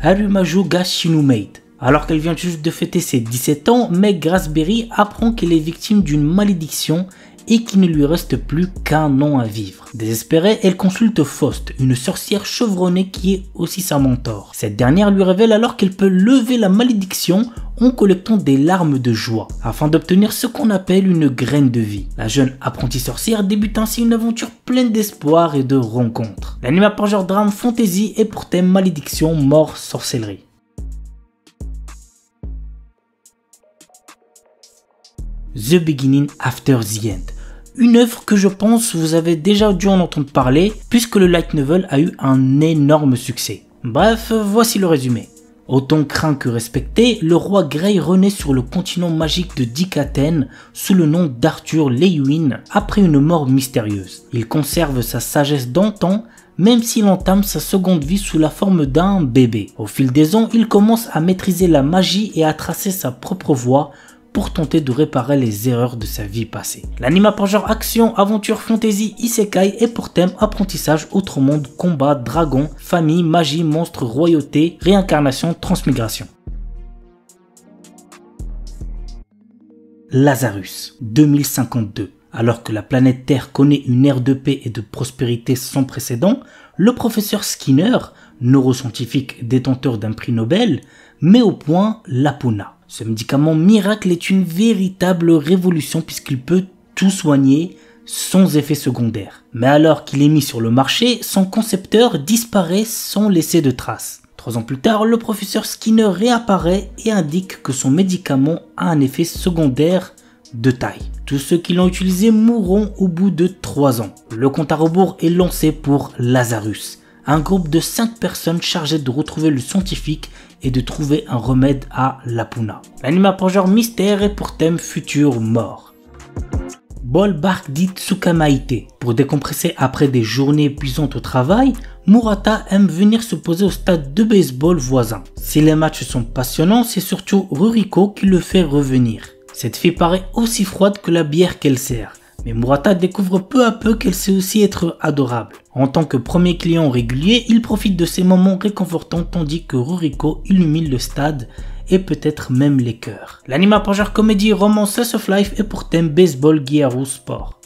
Harumaju ga Shinumate. Alors qu'elle vient juste de fêter ses 17 ans, Meg Grassberry apprend qu'elle est victime d'une malédiction et qu'il ne lui reste plus qu'un an à vivre. Désespérée, elle consulte Faust, une sorcière chevronnée qui est aussi sa mentor. Cette dernière lui révèle alors qu'elle peut lever la malédiction en collectant des larmes de joie, afin d'obtenir ce qu'on appelle une graine de vie. La jeune apprentie sorcière débute ainsi une aventure pleine d'espoir et de rencontres. L'anime a pour genre drame fantasy et pour thème malédiction, mort, sorcellerie. The Beginning After the End. Une œuvre que je pense vous avez déjà dû en entendre parler puisque le light novel a eu un énorme succès. Bref, voici le résumé. Autant craint que respecté, le roi Grey renaît sur le continent magique de Dikaten sous le nom d'Arthur Lewin après une mort mystérieuse. Il conserve sa sagesse d'antan même s'il entame sa seconde vie sous la forme d'un bébé. Au fil des ans, il commence à maîtriser la magie et à tracer sa propre voie pour tenter de réparer les erreurs de sa vie passée. L'anime a pour genre action, aventure, fantasy, isekai et pour thème apprentissage, autre monde, combat, dragon, famille, magie, monstre, royauté, réincarnation, transmigration. Lazarus, 2052. Alors que la planète Terre connaît une ère de paix et de prospérité sans précédent, le professeur Skinner, neuroscientifique détenteur d'un prix Nobel, met au point l'Apuna. Ce médicament miracle est une véritable révolution puisqu'il peut tout soigner sans effet secondaire. Mais alors qu'il est mis sur le marché, son concepteur disparaît sans laisser de traces. 3 ans plus tard, le professeur Skinner réapparaît et indique que son médicament a un effet secondaire de taille. Tous ceux qui l'ont utilisé mourront au bout de 3 ans. Le compte à rebours est lancé pour Lazarus, un groupe de 5 personnes chargées de retrouver le scientifique et de trouver un remède à l'Apuna. L'anime a pour genre mystère et pour thème futur mort. Ballpark dit Tsukamaite. Pour décompresser après des journées épuisantes au travail, Murata aime venir se poser au stade de baseball voisin. Si les matchs sont passionnants, c'est surtout Ruriko qui le fait revenir. Cette fille paraît aussi froide que la bière qu'elle sert. Mais Murata découvre peu à peu qu'elle sait aussi être adorable. En tant que premier client régulier, il profite de ces moments réconfortants tandis que Ruriko illumine le stade et peut-être même les cœurs. L'anime a pour genre comédie, romance, slice of life et pour thème baseball, Gyaru, sport.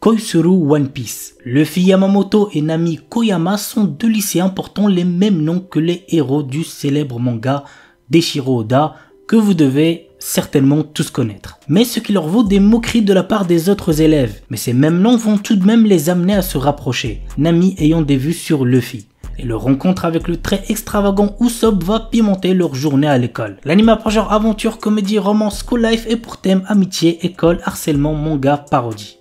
Koizuru One Piece. Luffy Yamamoto et Nami Koyama sont 2 lycéens portant les mêmes noms que les héros du célèbre manga d'Eiichiro Oda que vous devez certainement tous connaître. Mais ce qui leur vaut des moqueries de la part des autres élèves. Mais ces mêmes noms vont tout de même les amener à se rapprocher, Nami ayant des vues sur Luffy. Et leur rencontre avec le très extravagant Usopp va pimenter leur journée à l'école. L'anime a pour genre aventure, comédie, romance, school life et pour thème amitié, école, harcèlement, manga, parodie.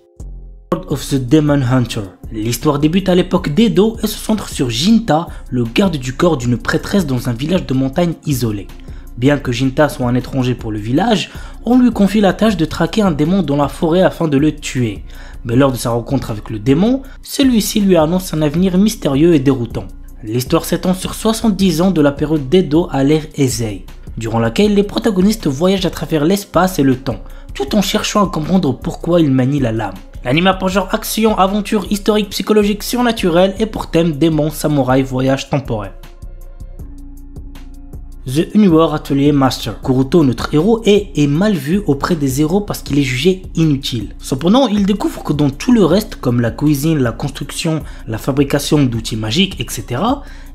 Sword of the Demon Hunter. L'histoire débute à l'époque d'Edo et se centre sur Jinta, le garde du corps d'une prêtresse dans un village de montagne isolé. Bien que Jinta soit un étranger pour le village, on lui confie la tâche de traquer un démon dans la forêt afin de le tuer. Mais lors de sa rencontre avec le démon, celui-ci lui annonce un avenir mystérieux et déroutant. L'histoire s'étend sur 70 ans de la période d'Edo à l'ère Heisei, durant laquelle les protagonistes voyagent à travers l'espace et le temps, tout en cherchant à comprendre pourquoi ils manient la lame. L'anime a pour genre action, aventure, historique, psychologique, surnaturel et pour thème démon, samouraï, voyage temporel. The Unwar Atelier Master. Kuruto, notre héros, est mal vu auprès des héros parce qu'il est jugé inutile. Cependant, il découvre que dans tout le reste, comme la cuisine, la construction, la fabrication d'outils magiques, etc.,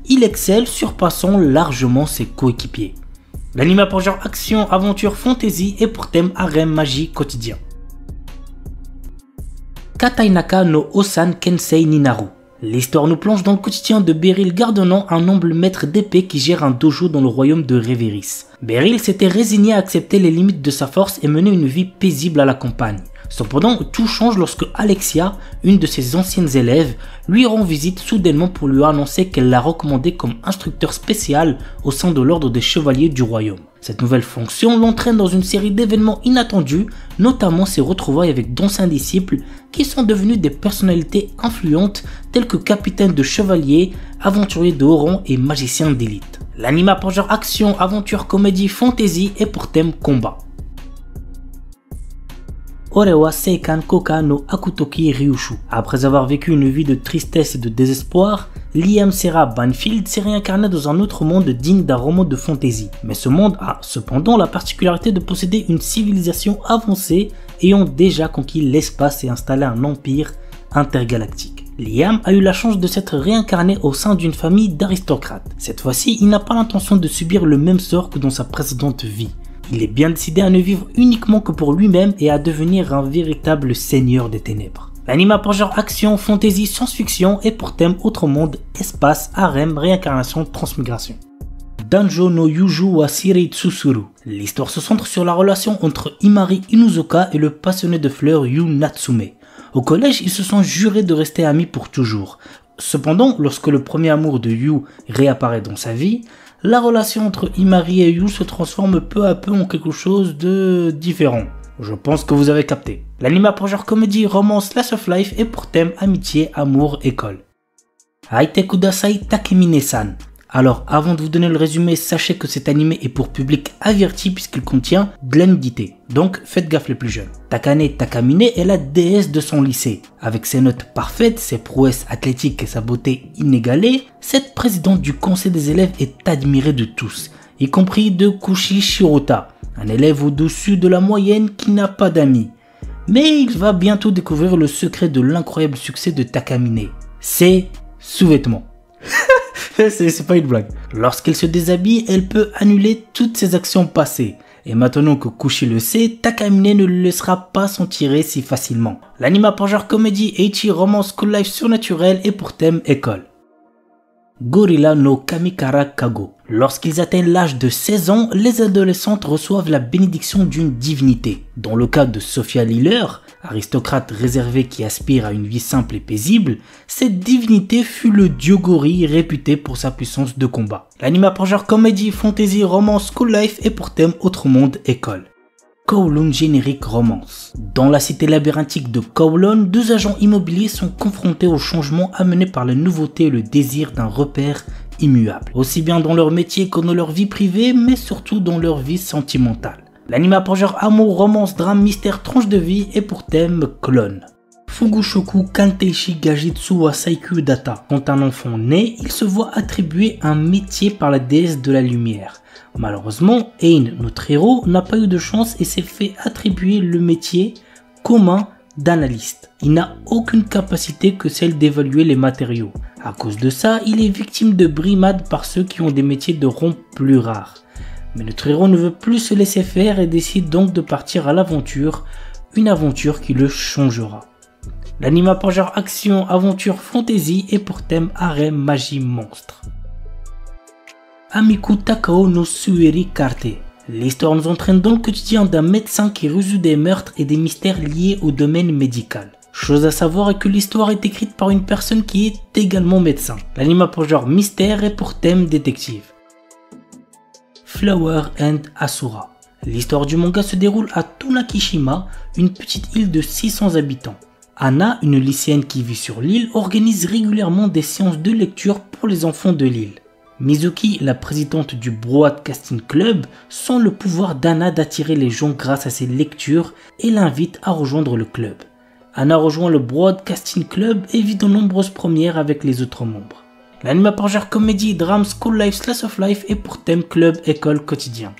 il excelle, surpassant largement ses coéquipiers. L'anime a pour genre action, aventure, fantasy et pour thème harem, magie, quotidien. Katainaka no Osan Kensei Ninaru. L'histoire nous plonge dans le quotidien de Beryl Gardonnant, un humble maître d'épée qui gère un dojo dans le royaume de Reveris. Beryl s'était résigné à accepter les limites de sa force et mener une vie paisible à la campagne. Cependant, tout change lorsque Alexia, une de ses anciennes élèves, lui rend visite soudainement pour lui annoncer qu'elle l'a recommandé comme instructeur spécial au sein de l'ordre des chevaliers du royaume. Cette nouvelle fonction l'entraîne dans une série d'événements inattendus, notamment ses retrouvailles avec d'anciens disciples qui sont devenus des personnalités influentes telles que capitaines de chevaliers, aventuriers de haut rang et magiciens d'élite. L'anime a pour genre action, aventure, comédie, fantasy et pour thème combat. Orewa Seikan Koka no Akutoki Ryushu. Après avoir vécu une vie de tristesse et de désespoir, Liam Serra Banfield s'est réincarné dans un autre monde digne d'un roman de fantasy. Mais ce monde a cependant la particularité de posséder une civilisation avancée ayant déjà conquis l'espace et installé un empire intergalactique. Liam a eu la chance de s'être réincarné au sein d'une famille d'aristocrates. Cette fois-ci, il n'a pas l'intention de subir le même sort que dans sa précédente vie. Il est bien décidé à ne vivre uniquement que pour lui-même et à devenir un véritable seigneur des ténèbres. L'anime a pour genre action, fantasy, science-fiction et pour thème autre monde, espace, harem, réincarnation, transmigration. Danjo no Yuju wa Shirei Tsusuru. L'histoire se centre sur la relation entre Imari Inuzuka et le passionné de fleurs Yu Natsume. Au collège, ils se sont jurés de rester amis pour toujours. Cependant, lorsque le premier amour de Yu réapparaît dans sa vie, la relation entre Imari et Yu se transforme peu à peu en quelque chose de différent. Je pense que vous avez capté. L'anime a pour genre comédie, romance, slice of life et pour thème amitié, amour, école. Aite Kudasai Takemine-san. Alors avant de vous donner le résumé, sachez que cet anime est pour public averti puisqu'il contient de la nudité. Donc faites gaffe les plus jeunes. Takane Takamine est la déesse de son lycée. Avec ses notes parfaites, ses prouesses athlétiques et sa beauté inégalée, cette présidente du conseil des élèves est admirée de tous, y compris de Kushi Shirota, un élève au-dessus de la moyenne qui n'a pas d'amis. Mais il va bientôt découvrir le secret de l'incroyable succès de Takamine. Ses sous-vêtements. C'est pas une blague. Lorsqu'elle se déshabille, elle peut annuler toutes ses actions passées. Et maintenant que Kushi le sait, Takamine ne le laissera pas s'en tirer si facilement. L'anime a pour genre comédie, ecchi, romance, school life surnaturel et pour thème école. Gorilla no Kamikara Kago. Lorsqu'ils atteignent l'âge de 16 ans, les adolescentes reçoivent la bénédiction d'une divinité. Dans le cas de Sophia Liller, aristocrate réservée qui aspire à une vie simple et paisible, cette divinité fut le dieu gorille réputé pour sa puissance de combat. L'anime a pour genre comédie, fantasy, romance, school life et pour thème autre monde, école. Kowloon Générique Romance. Dans la cité labyrinthique de Kowloon, deux agents immobiliers sont confrontés aux changements amenés par la nouveauté et le désir d'un repère immuable, aussi bien dans leur métier que dans leur vie privée, mais surtout dans leur vie sentimentale. L'anime a pour genre amour, romance, drame, mystère, tranche de vie et pour thème clone. Fugushoku Kanteishi Gajitsu wa Saikyu Data. Quand un enfant naît, il se voit attribuer un métier par la déesse de la lumière. Malheureusement, Ein, notre héros, n'a pas eu de chance et s'est fait attribuer le métier commun d'analyste. Il n'a aucune capacité que celle d'évaluer les matériaux. À cause de ça, il est victime de brimades par ceux qui ont des métiers de rang plus rares. Mais notre héros ne veut plus se laisser faire et décide donc de partir à l'aventure, une aventure qui le changera. L'anime a pour genre action, aventure, fantasy et pour thème harem, magie, monstre. Amiku Takao no Sueri Karte. L'histoire nous entraîne dans le quotidien d'un médecin qui résout des meurtres et des mystères liés au domaine médical. Chose à savoir est que l'histoire est écrite par une personne qui est également médecin. L'anime a pour genre mystère et pour thème détective. Flower and Asura. L'histoire du manga se déroule à Tunakishima, une petite île de 600 habitants. Anna, une lycéenne qui vit sur l'île, organise régulièrement des séances de lecture pour les enfants de l'île. Mizuki, la présidente du Broadcasting Club, sent le pouvoir d'Anna d'attirer les gens grâce à ses lectures et l'invite à rejoindre le club. Anna rejoint le Broadcasting Club et vit de nombreuses premières avec les autres membres. L'anime a pour genre comédie, drame, school life, slice of life et pour thème club, école, quotidien.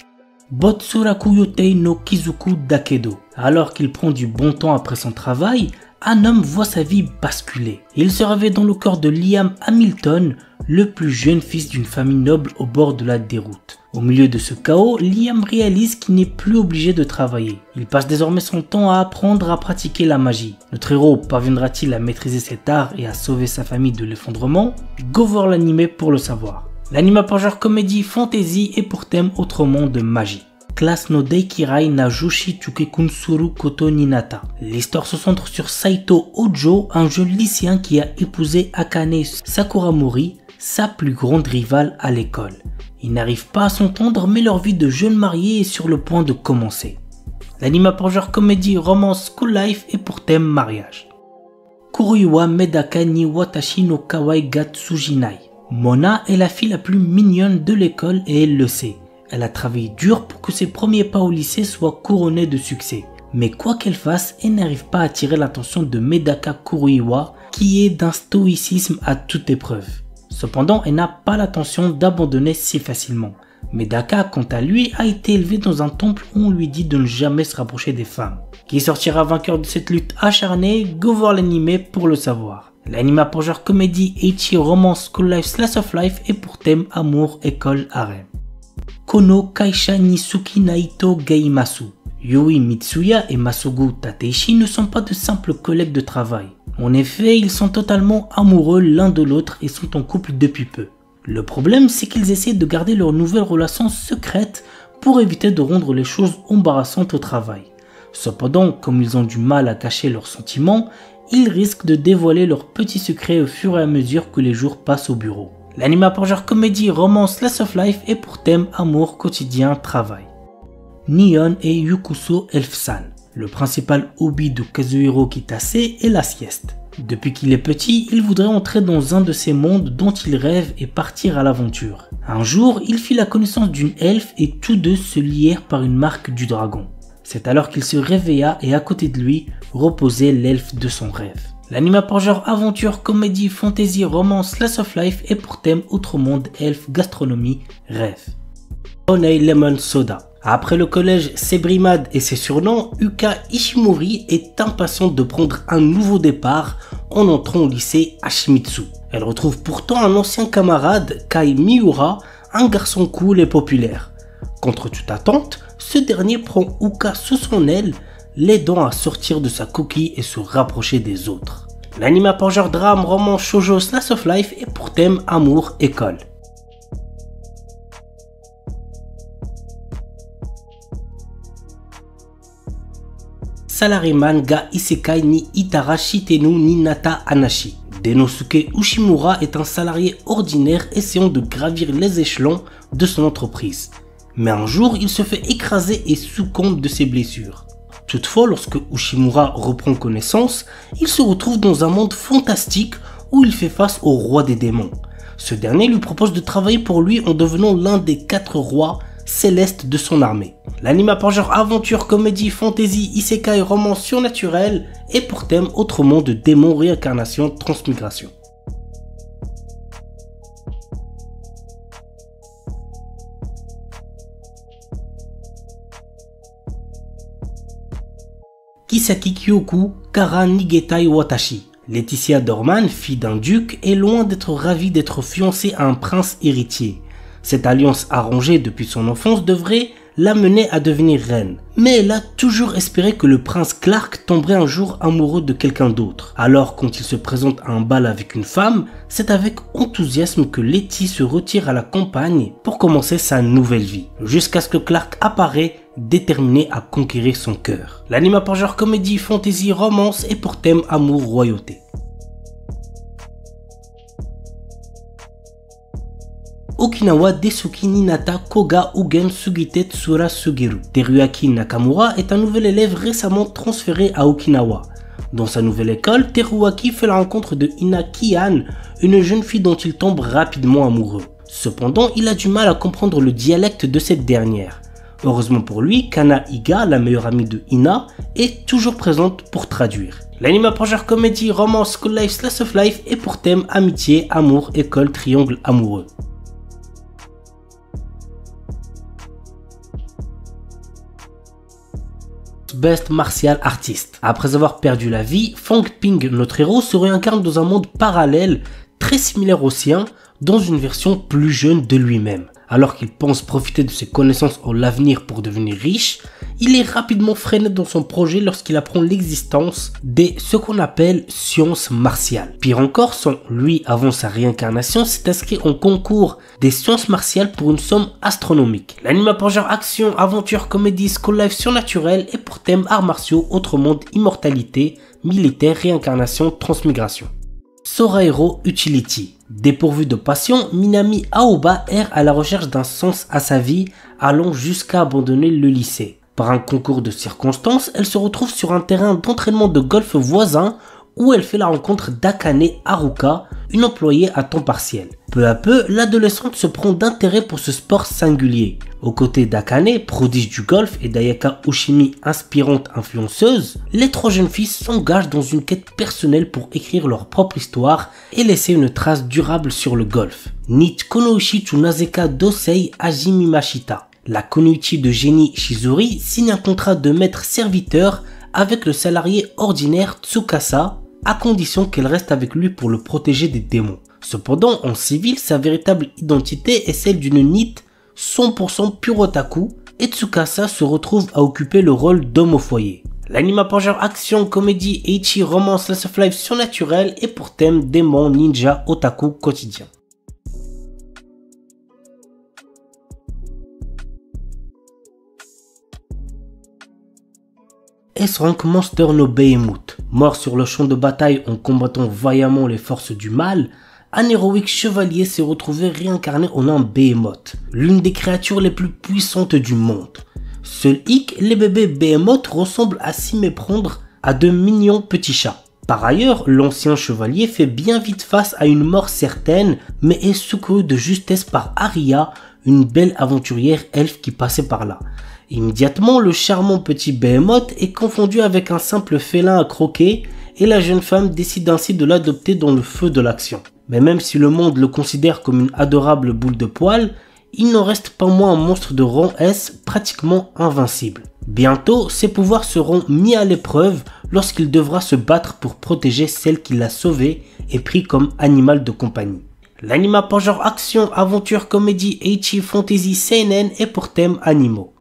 Botsuraku Yotei no Kizuku Dakedo. Alors qu'il prend du bon temps après son travail, un homme voit sa vie basculer. Il se réveille dans le corps de Liam Hamilton, le plus jeune fils d'une famille noble au bord de la déroute. Au milieu de ce chaos, Liam réalise qu'il n'est plus obligé de travailler. Il passe désormais son temps à apprendre à pratiquer la magie. Notre héros parviendra-t-il à maîtriser cet art et à sauver sa famille de l'effondrement? Go voir l'anime pour le savoir. L'anime a pour genre comédie, fantasy et pour thème autrement de magie. Class no Deikirai na Joshi Chukekunsuru Koto Ninata. L'histoire se centre sur Saito Ojo, un jeune lycéen qui a épousé Akane Sakuramori, sa plus grande rivale à l'école. Ils n'arrivent pas à s'entendre, mais leur vie de jeunes mariés est sur le point de commencer. L'anime a pour genre comédie, romance, school life et pour thème mariage. Kuruiwa Medaka ni Watashi no Kawaii ga Tsujinai. Mona est la fille la plus mignonne de l'école et elle le sait. Elle a travaillé dur pour que ses premiers pas au lycée soient couronnés de succès. Mais quoi qu'elle fasse, elle n'arrive pas à attirer l'attention de Medaka Kuruiwa, qui est d'un stoïcisme à toute épreuve. Cependant, elle n'a pas l'intention d'abandonner si facilement. Medaka, quant à lui, a été élevé dans un temple où on lui dit de ne jamais se rapprocher des femmes. Qui sortira vainqueur de cette lutte acharnée? Go voir l'anime pour le savoir. L'anime a pour genre comédie, ecchi, romance, school life, slice of life et pour thème amour, école, harem. Kono Kaisha ni Suki Naito Geimasu. Yui Mitsuya et Masugu Tateishi ne sont pas de simples collègues de travail. En effet, ils sont totalement amoureux l'un de l'autre et sont en couple depuis peu. Le problème, c'est qu'ils essaient de garder leur nouvelle relation secrète pour éviter de rendre les choses embarrassantes au travail. Cependant, comme ils ont du mal à cacher leurs sentiments, ils risquent de dévoiler leurs petits secrets au fur et à mesure que les jours passent au bureau. L'anime a pour genre comédie, romance, slice of life et pour thème amour, quotidien, travail. Nihon et Yukuso Elf-san. Le principal hobby de Kazuhiro Kitase est la sieste. Depuis qu'il est petit, il voudrait entrer dans un de ces mondes dont il rêve et partir à l'aventure. Un jour, il fit la connaissance d'une elfe et tous deux se lièrent par une marque du dragon. C'est alors qu'il se réveilla et à côté de lui reposait l'elfe de son rêve. L'anime a pour genre aventure, comédie, fantasy, romance, slice of life et pour thème autre monde, elfe, gastronomie, rêve. Honey Lemon Soda. Après le collège Sebrimad et ses surnoms, Yuka Ishimori est impatiente de prendre un nouveau départ en entrant au lycée Hashimitsu. Elle retrouve pourtant un ancien camarade, Kai Miura, un garçon cool et populaire. Contre toute attente, ce dernier prend Yuka sous son aile, l'aidant à sortir de sa coquille et se rapprocher des autres. L'anime a pour genre drame, roman, shoujo, slice of life et pour thème amour, école. Salaryman ga Isekai ni Itara Shitenu ni Nata Anashi. Denosuke Ushimura est un salarié ordinaire essayant de gravir les échelons de son entreprise. Mais un jour, il se fait écraser et succombe de ses blessures. Toutefois, lorsque Ushimura reprend connaissance, il se retrouve dans un monde fantastique où il fait face au roi des démons. Ce dernier lui propose de travailler pour lui en devenant l'un des 4 rois céleste de son armée. L'anime a pour genre aventure, comédie, fantasy, isekai, roman surnaturel et pour thème autre monde, démons, réincarnation, transmigration. Kisaki Kyoku Kara Nigetai Watashi. Laetitia Dorman, fille d'un duc, est loin d'être ravie d'être fiancée à un prince héritier. Cette alliance arrangée depuis son enfance devrait l'amener à devenir reine. Mais elle a toujours espéré que le prince Clark tomberait un jour amoureux de quelqu'un d'autre. Alors quand il se présente à un bal avec une femme, c'est avec enthousiasme que Letty se retire à la campagne pour commencer sa nouvelle vie. Jusqu'à ce que Clark apparaît, déterminé à conquérir son cœur. L'anime a pour genre comédie, fantasy, romance et pour thème amour, royauté. Okinawa Desuki Ninata Koga Ugen Sugite Tsura Sugiru. Teruaki Nakamura est un nouvel élève récemment transféré à Okinawa. Dans sa nouvelle école, Teruaki fait la rencontre de Ina Kian, une jeune fille dont il tombe rapidement amoureux. Cependant, il a du mal à comprendre le dialecte de cette dernière. Heureusement pour lui, Kana Iga, la meilleure amie de Ina, est toujours présente pour traduire. L'anime a pour genre comédie, romance, school life, slice of life et pour thème amitié, amour, école, triangle amoureux. Best Martial Artist. Après avoir perdu la vie, Fang Ping, notre héros, se réincarne dans un monde parallèle très similaire au sien, dans une version plus jeune de lui-même. Alors qu'il pense profiter de ses connaissances en l'avenir pour devenir riche, il est rapidement freiné dans son projet lorsqu'il apprend l'existence des ce qu'on appelle sciences martiales. Pire encore, lui, avant sa réincarnation, s'est inscrit en concours des sciences martiales pour une somme astronomique. L'anime a pour genre action, aventure, comédie, school life surnaturel et pour thème arts martiaux, autre monde, immortalité, militaire, réincarnation, transmigration. Sora Hero Utility. Dépourvue de passion, Minami Aoba erre à la recherche d'un sens à sa vie, allant jusqu'à abandonner le lycée. Par un concours de circonstances, elle se retrouve sur un terrain d'entraînement de golf voisin où elle fait la rencontre d'Akane Haruka, une employée à temps partiel. Peu à peu, l'adolescente se prend d'intérêt pour ce sport singulier. Aux côtés d'Akane, prodige du golf, et d'Ayaka Ushimi, inspirante influenceuse, les trois jeunes filles s'engagent dans une quête personnelle pour écrire leur propre histoire et laisser une trace durable sur le golf. Nit Konoichi Nazeka Dosei Hajime Mashita. La Kunoichi de génie Shizuri signe un contrat de maître-serviteur avec le salarié ordinaire Tsukasa, à condition qu'elle reste avec lui pour le protéger des démons. Cependant, en civil, sa véritable identité est celle d'une Nit 100% pure otaku, et Tsukasa se retrouve à occuper le rôle d'homme au foyer. L'anime a pour genre action, comédie, ecchi, romance, slice of life surnaturel et pour thème démon, ninja, otaku quotidien. S-Rank Monster no Behemoth. Mort sur le champ de bataille en combattant vaillamment les forces du mal, un héroïque chevalier s'est retrouvé réincarné en un Behemoth, l'une des créatures les plus puissantes du monde. Seul hic, les bébés Behemoth ressemblent à s'y méprendre à de mignons petits chats. Par ailleurs, l'ancien chevalier fait bien vite face à une mort certaine, mais est secouru de justesse par Aria, une belle aventurière elfe qui passait par là. Immédiatement, le charmant petit Behemoth est confondu avec un simple félin à croquer et la jeune femme décide ainsi de l'adopter dans le feu de l'action. Mais même si le monde le considère comme une adorable boule de poil, il n'en reste pas moins un monstre de rang S pratiquement invincible. Bientôt, ses pouvoirs seront mis à l'épreuve lorsqu'il devra se battre pour protéger celle qui l'a sauvé et pris comme animal de compagnie. L'anime a pour genre action, aventure, comédie, ecchi, fantasy, seinen et pour thème animaux.